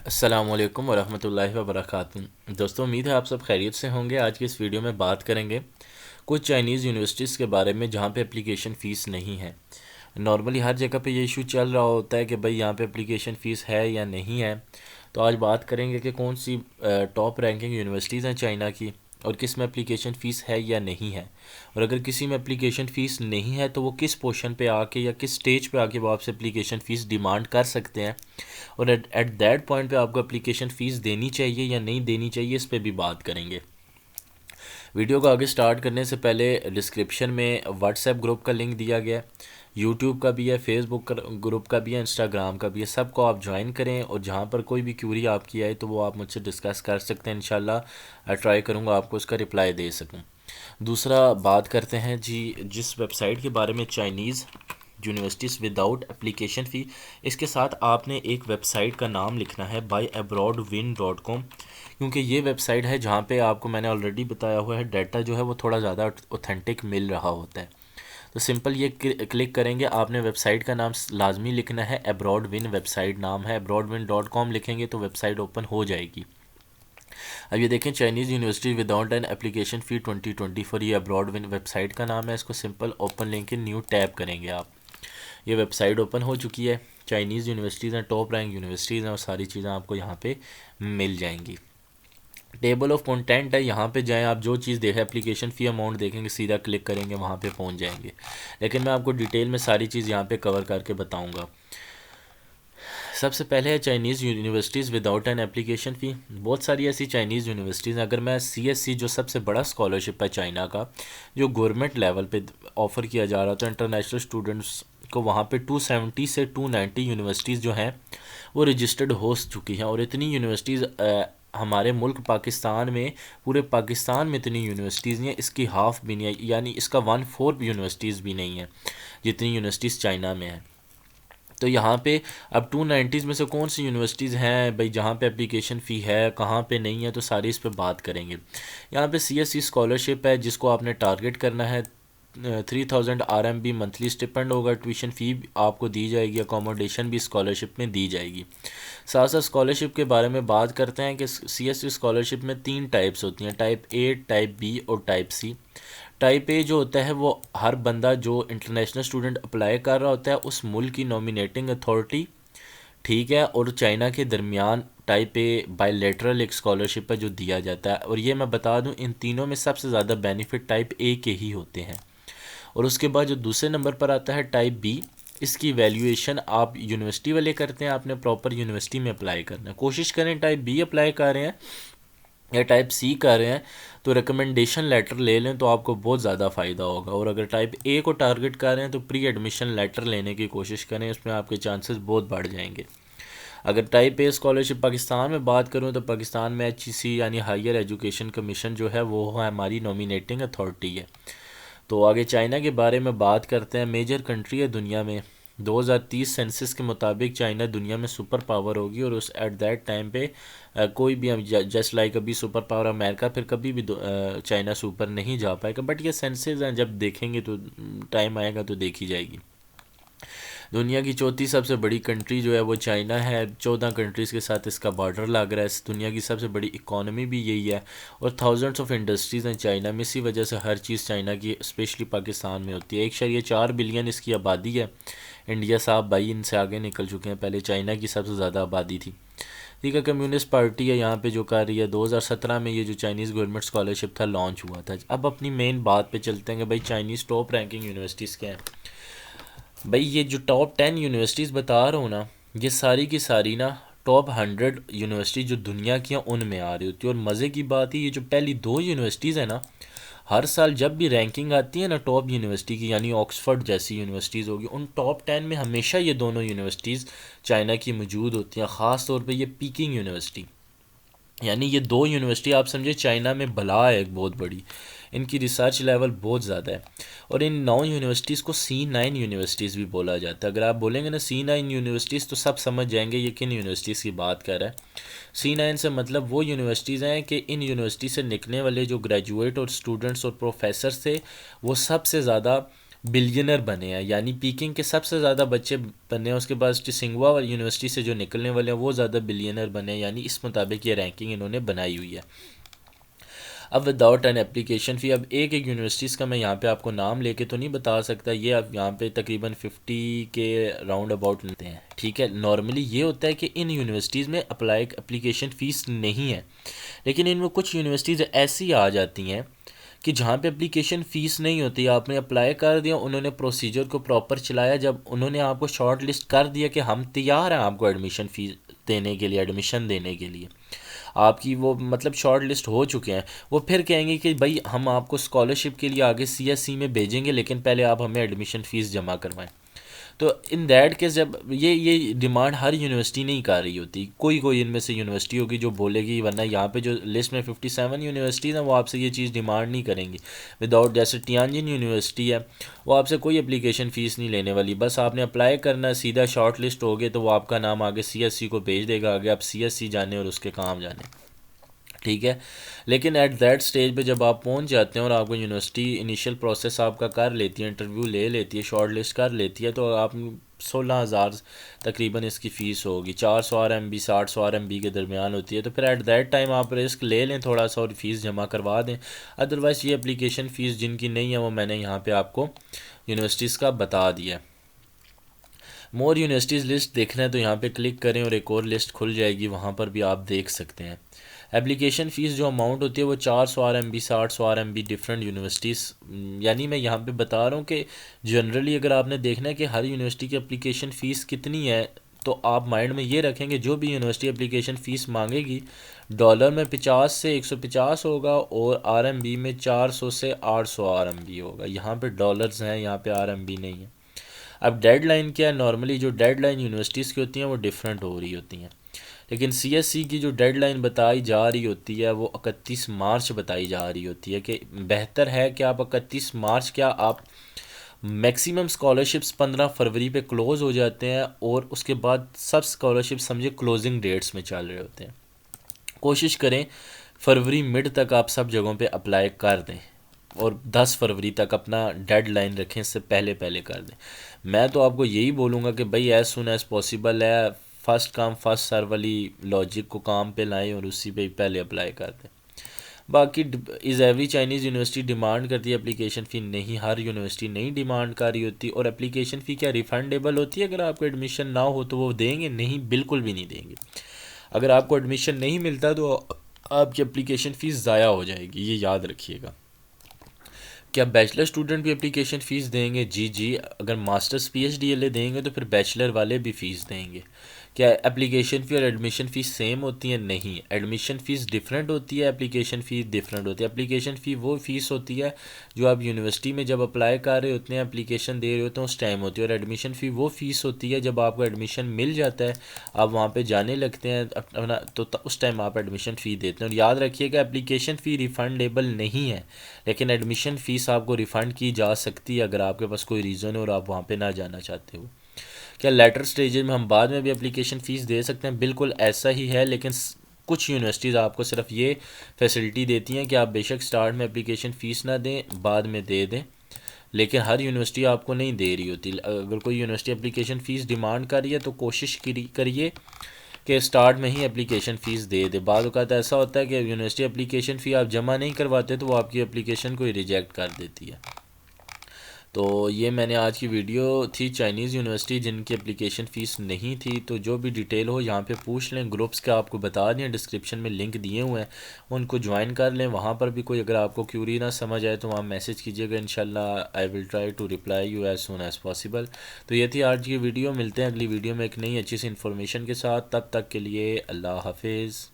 अस्सलामुअलैकुम वरहमतुल्लाहि वबरकातुहू। दोस्तों, उम्मीद है आप सब खैरियत से होंगे। आज की इस वीडियो में बात करेंगे कुछ चाइनीज़ यूनिवर्सिटीज़ के बारे में जहाँ पे एप्लीकेशन फ़ीस नहीं है। नॉर्मली हर जगह पे ये इशू चल रहा होता है कि भाई यहाँ पे एप्लीकेशन फ़ीस है या नहीं है। तो आज बात करेंगे कि कौन सी टॉप रैंकिंग यूनिवर्सिटीज़ हैं चाइना की और किस में एप्लीकेशन फ़ीस है या नहीं है। और अगर किसी में एप्लीकेशन फ़ीस नहीं है तो वो किस पोर्शन पे आके या किस स्टेज पे आके वो आपसे एप्लीकेशन फ़ीस डिमांड कर सकते हैं, और एट दैट पॉइंट पे आपको एप्लीकेशन फ़ीस देनी चाहिए या नहीं देनी चाहिए, इस पे भी बात करेंगे। वीडियो को आगे स्टार्ट करने से पहले डिस्क्रिप्शन में व्हाट्सएप ग्रुप का लिंक दिया गया है, यूट्यूब का भी है, फेसबुक ग्रुप का भी है, इंस्टाग्राम का भी है। सबको आप ज्वाइन करें और जहाँ पर कोई भी क्यूरी आपकी आए तो वो आप मुझसे डिस्कस कर सकते हैं। इंशाल्लाह ट्राई करूँगा आपको उसका रिप्लाई दे सकूँ। दूसरा बात करते हैं जी, जिस वेबसाइट के बारे में Chinese universities without application fee, इसके साथ आपने एक वेबसाइट का नाम लिखना है byabroadwin.com, क्योंकि ये वेबसाइट है जहाँ पे आपको मैंने ऑलरेडी बताया हुआ है डाटा जो है वो थोड़ा ज़्यादा ऑथेंटिक मिल रहा होता है। तो सिंपल ये क्लिक करेंगे, आपने वेबसाइट का नाम लाजमी लिखना है। एब्रॉडविन वेबसाइट नाम है, एब्रॉडविन.com लिखेंगे तो वेबसाइट ओपन हो जाएगी। अब ये देखें, Chinese university without an application fee 2024, ये एब्रॉडविन वेबसाइट का नाम है। इसको सिंपल ओपन लिंक के न्यू टैब करेंगे आप। ये वेबसाइट ओपन हो चुकी है। चाइनीज़ यूनिवर्सिटीज़ हैं, टॉप रैंक यूनिवर्सिटीज़ हैं और सारी चीज़ें आपको यहाँ पे मिल जाएंगी। टेबल ऑफ कंटेंट है, यहाँ पे जाएं आप, जो चीज़ देखें एप्लीकेशन फ़ी अमाउंट देखेंगे, सीधा क्लिक करेंगे वहाँ पे पहुँच जाएंगे। लेकिन मैं आपको डिटेल में सारी चीज़ यहाँ पे कवर करके बताऊँगा। सबसे पहले है Chinese universities without an application fee. बहुत सारी ऐसी चाइनीज़ यूनिवर्सिटीज़ हैं। अगर मैं CSC, जो सबसे बड़ा स्कॉलरशिप है चाइना का, जो गवर्नमेंट लेवल पे ऑफ़र किया जा रहा था इंटरनेशनल स्टूडेंट्स को, वहाँ पे 270 से 290 यूनिवर्सिटीज़ जो हैं वो रजिस्टर्ड हो चुकी हैं। और इतनी यूनिवर्सिटीज़ हमारे मुल्क पाकिस्तान में, पूरे पाकिस्तान में इतनी यूनिवर्सिटीज़ नहीं है, इसकी हाफ़ भी नहीं है, यानी इसका 1/4 यूनिवर्सिटीज़ भी नहीं है जितनी यूनिवर्सिटीज़ चाइना में है। तो यहाँ पे अब 290 में से कौन सी यूनिवर्सिटीज़ हैं भाई जहाँ पे एप्लीकेशन फ़ी है, कहाँ पे नहीं है, तो सारी इस पे बात करेंगे। यहाँ पे CSC स्कॉलरशिप है जिसको आपने टारगेट करना है। 3000 RMB मंथली स्टिपेंड होगा, ट्यूशन फ़ी आपको दी जाएगी, अकोमोडेशन भी स्कॉलरशिप में दी जाएगी। साथ साथ स्कॉलरशिप के बारे में बात करते हैं कि CSC स्कॉलरशिप में 3 टाइप्स होती हैं, टाइप A, टाइप B और टाइप C। टाइप ए जो होता है वो हर बंदा जो इंटरनेशनल स्टूडेंट अप्लाई कर रहा होता है उस मुल्क की नॉमिनेटिंग अथॉरिटी, ठीक है, और चाइना के दरमियान टाइप ए बायलैटरल एक स्कॉलरशिप है जो दिया जाता है। और ये मैं बता दूं, इन तीनों में सबसे ज़्यादा बेनिफिट टाइप ए के ही होते हैं। और उसके बाद जो दूसरे नंबर पर आता है टाइप बी, इसकी वैल्यूएशन आप यूनिवर्सिटी वाले करते हैं, आपने प्रॉपर यूनिवर्सिटी में अप्लाई करना है। कोशिश करें टाइप बी अप्लाई कर रहे हैं या टाइप सी कर रहे हैं तो रिकमेंडेशन लेटर ले लें तो आपको बहुत ज़्यादा फ़ायदा होगा। और अगर टाइप ए को टारगेट कर रहे हैं तो प्री एडमिशन लेटर लेने की कोशिश करें, इसमें आपके चांसेस बहुत बढ़ जाएंगे। अगर टाइप ए स्कॉलरशिप पाकिस्तान में बात करूं तो पाकिस्तान में HEC यानी हायर एजुकेशन कमीशन जो है वो हमारी नॉमिनेटिंग अथॉरिटी है। तो आगे चाइना के बारे में बात करते हैं। मेजर कंट्री है दुनिया में। 2030 सेंसस के मुताबिक चाइना दुनिया में सुपर पावर होगी, और उस एट दैट टाइम पे कोई भी, जस्ट लाइक अभी सुपर पावर अमेरिका, फिर कभी भी चाइना सुपर नहीं जा पाएगा। बट ये सेंसस हैं, जब देखेंगे तो टाइम आएगा तो देखी जाएगी। दुनिया की चौथी सबसे बड़ी कंट्री जो है वो चाइना है। 14 कंट्रीज़ के साथ इसका बॉर्डर लग रहा है। दुनिया की सबसे बड़ी इकॉनमी भी यही है और थाउजेंड्स ऑफ इंडस्ट्रीज़ हैं चाइना में। इसी वजह से हर चीज़ चाइना की स्पेशली पाकिस्तान में होती है। 1.4 बिलियन इसकी आबादी है। इंडिया साहब भाई इनसे आगे निकल चुके हैं, पहले चाइना की सबसे ज़्यादा आबादी थी। ठीक है, कम्युनिस्ट पार्टी है यहाँ पे जो कर रही है। 2017 में ये जो चाइनीज़ गवर्नमेंट स्कॉलरशिप था लॉन्च हुआ था। अब अपनी मेन बात पे चलते हैं कि भाई चाइनीज़ टॉप रैंकिंग यूनिवर्सिटीज़ क्या हैं। भाई ये जो टॉप 10 यूनिवर्सिटीज़ बता रहा हूँ ना, ये सारी की सारी ना टॉप 100 यूनिवर्सिटी जो दुनिया की हैं उनमें आ रही होती है। और मज़े की बात है, ये जो पहली 2 यूनिवर्सिटीज़ हैं ना, हर साल जब भी रैंकिंग आती है ना टॉप यूनिवर्सिटी की, यानी ऑक्सफोर्ड जैसी यूनिवर्सिटीज़ होगी, उन टॉप 10 में हमेशा ये दोनों यूनिवर्सिटीज़ चाइना की मौजूद होती हैं। ख़ास तौर पर ये पीकिंग यूनिवर्सिटी, यानी ये 2 यूनिवर्सिटी आप समझे चाइना में बला है एक बहुत बड़ी, इनकी रिसर्च लेवल बहुत ज़्यादा है। और इन 9 यूनिवर्सिटीज़ को C9 यूनिवर्सिटीज़ भी बोला जाता है। अगर आप बोलेंगे ना C9 यूनिवर्सिटीज़ तो सब समझ जाएंगे ये किन यूनिवर्सिटीज़ की बात कर रहा है। C9 से मतलब वो यूनिवर्सिटीज़ हैं कि इन यूनिवर्सिटी से निकलने वाले जो ग्रेजुएट और स्टूडेंट्स और प्रोफेसर थे वो सबसे ज़्यादा बिलियनर बने हैं, यानी पीकिंग के सबसे ज़्यादा बच्चे बने हैं, उसके बाद सिंगवा यूनिवर्सिटी से जो निकलने वाले हैं वो ज़्यादा बिलियनर बने हैं, यानी इस मुताबिक ये रैंकिंग इन्होंने बनाई हुई है। अब विदाउट एन एप्लीकेशन फ़ी, अब एक एक यूनिवर्सिटीज़ का मैं यहाँ पे आपको नाम लेके तो नहीं बता सकता, ये अब यहाँ पे तकरीबन 50 के राउंड अबाउट लेते हैं, ठीक है। नॉर्मली ये होता है कि इन यूनिवर्सिटीज़ में एप्लीकेशन फ़ीस नहीं है, लेकिन इनमें कुछ यूनिवर्सिटीज़ ऐसी आ जाती हैं कि जहाँ पे एप्लीकेशन फ़ीस नहीं होती, आपने अप्लाई कर दिया, उन्होंने प्रोसीजर को प्रॉपर चलाया, जब उन्होंने आपको शॉर्ट लिस्ट कर दिया कि हम तैयार हैं आपको एडमिशन फ़ीस देने के लिए, एडमिशन देने के लिए, आपकी वो मतलब शॉर्ट लिस्ट हो चुके हैं, वो फिर कहेंगे कि भाई हम आपको स्कॉलरशिप के लिए आगे सीएससी में भेजेंगे, लेकिन पहले आप हमें एडमिशन फ़ीस जमा करवाएं। तो इन दैट केस जब ये डिमांड हर यूनिवर्सिटी नहीं कर रही होती, कोई कोई इनमें से यूनिवर्सिटी होगी जो बोलेगी, वरना यहाँ पे जो लिस्ट में 57 यूनिवर्सिटीज़ हैं वो आपसे ये चीज़ डिमांड नहीं करेंगी विदाउट। जैसे टियानजिन यूनिवर्सिटी है, वो आपसे कोई एप्लीकेशन फ़ीस नहीं लेने वाली, बस आपने अप्लाई करना, सीधा शॉर्ट लिस्ट हो गए तो वो आपका नाम आगे सीएससी को भेज देगा, आगे आप सीएससी जाने और उसके काम जाने, ठीक है। लेकिन एट दैट स्टेज पे जब आप पहुंच जाते हैं और आपको यूनिवर्सिटी इनिशियल प्रोसेस आपका कर लेती है, इंटरव्यू ले लेती है, शॉर्ट लिस्ट कर लेती है, तो आप 16,000 तकरीबन इसकी फ़ीस होगी, 400 RMB 800 RMB के दरमियान होती है। तो फिर एट दैट टाइम आप रिस्क ले लें थोड़ा सा और फ़ीस जमा करवा दें। अदरवाइज़ ये एप्लीकेशन फ़ीस जिनकी नहीं है वो मैंने यहाँ पर आपको यूनिवर्सिटीज़ का बता दिया। मोर यूनिवर्सिटीज़ लिस्ट देखना है तो यहाँ पे क्लिक करें और एक और लिस्ट खुल जाएगी, वहाँ पर भी आप देख सकते हैं। एप्लीकेशन फ़ीस जो अमाउंट होती है वो 400 RMB 800 RMB डिफरेंट यूनिवर्सिटीज़, यानी मैं यहाँ पे बता रहा हूँ कि जनरली अगर आपने देखना है कि हर यूनिवर्सिटी की एप्लीकेशन फ़ीस कितनी है, तो आप माइंड में ये रखेंगे जो भी यूनिवर्सिटी एप्लीकेशन फ़ीस मांगेगी डॉलर में 50 से 150 होगा और RMB में 400 से 800 RMB होगा। यहाँ पे डॉलर्स हैं, यहाँ पे RMB नहीं है। अब डेडलाइन क्या है, नॉर्मली जो डेडलाइन यूनिवर्सिटीज़ की होती हैं वो डिफरेंट हो रही होती हैं, लेकिन सीएससी की जो डेडलाइन बताई जा रही होती है वो 31 मार्च बताई जा रही होती है, कि बेहतर है कि आप 31 मार्च, क्या आप मैक्सिमम स्कॉलरशिप्स 15 फरवरी पे क्लोज़ हो जाते हैं और उसके बाद सब स्कॉलरशिप समझे क्लोजिंग डेट्स में चल रहे होते हैं। कोशिश करें फरवरी मिड तक आप सब जगहों पे अप्लाई कर दें और 10 फरवरी तक अपना डेडलाइन रखें, इससे पहले पहले कर दें। मैं तो आपको यही बोलूँगा कि भाई एज़ सुन एज़ पॉसिबल है, फर्स्ट कम फर्स्ट सर्व वाली लॉजिक को काम पे लाएं और उसी पे पहले अप्लाई कर दें। बाकी is every Chinese university demand करती है एप्लीकेशन फ़ी, नहीं, हर यूनिवर्सिटी नहीं डिमांड कर रही होती। और एप्लीकेशन फ़ी क्या रिफ़ंडेबल होती है? अगर आपको एडमिशन ना हो तो वो देंगे? नहीं, बिल्कुल भी नहीं देंगे। अगर आपको एडमिशन नहीं मिलता तो आपकी एप्लीकेशन फ़ीस ज़ाया हो जाएगी, ये याद रखिएगा। क्या बैचलर स्टूडेंट भी एप्लीकेशन फ़ीस देंगे? जी जी। अगर मास्टर्स PhD वाले देंगे तो फिर बैचलर वाले भी फ़ीस देंगे। क्या एप्लीकेशन फ़ी और एडमिशन फ़ीस सेम होती है? नहीं, एडमिशन फ़ीस डिफरेंट होती है, एप्लीकेशन फ़ीस डिफरेंट होती है। एप्लीकेशन फ़ी वो फ़ीस होती है जो आप यूनिवर्सिटी में जब अप्लाई कर रहे होते हैं, एप्लीकेशन दे रहे होते हैं, उस टाइम होती है। और एडमिशन फ़ी वो फ़ीस होती है जब आपको एडमिशन मिल जाता है, आप वहाँ पे जाने लगते हैं अपना, तो उस टाइम आप एडमिशन फ़ी देते हैं। और याद रखिएगा एप्लीकेशन फ़ी रिफ़ंडेबल नहीं है, लेकिन एडमिशन फ़ीस आपको रिफ़ंड की जा सकती है अगर आपके पास कोई रीज़न है और आप वहाँ पे ना जाना चाहते हो। क्या लेटर स्टेज में हम बाद में भी एप्लीकेशन फ़ीस दे सकते हैं? बिल्कुल ऐसा ही है, लेकिन कुछ यूनिवर्सिटीज़ आपको सिर्फ ये फैसिलिटी देती हैं कि आप बेशक स्टार्ट में एप्लीकेशन फ़ीस ना दें, बाद में दे दें, लेकिन हर यूनिवर्सिटी आपको नहीं दे रही होती। अगर कोई यूनिवर्सिटी एप्लीकेशन फ़ीस डिमांड कर रही है तो कोशिश करिए कि स्टार्ट में ही एप्लीकेशन फ़ीस दे दे। बाद वक़्त ऐसा होता है कि यूनिवर्सिटी एप्लीकेशन फ़ी आप जमा नहीं करवाते तो वो आपकी एप्लीकेशन को ही रिजेक्ट कर देती है। तो ये मैंने आज की वीडियो थी चाइनीज़ यूनिवर्सिटी जिनकी एप्लीकेशन फ़ीस नहीं थी। तो जो भी डिटेल हो यहाँ पे पूछ लें, ग्रुप्स का आपको बता दें, डिस्क्रिप्शन में लिंक दिए हुए हैं, उनको ज्वाइन कर लें। वहाँ पर भी कोई अगर आपको क्यूरी ना समझ आए तो वहाँ मैसेज कीजिएगा, इंशाल्लाह I will try to reply you as soon as possible. तो ये थी आज की वीडियो, मिलते हैं अगली वीडियो में एक नई अच्छी सी इन्फॉर्मेशन के साथ। तब तक के लिए अल्लाह हाफिज़।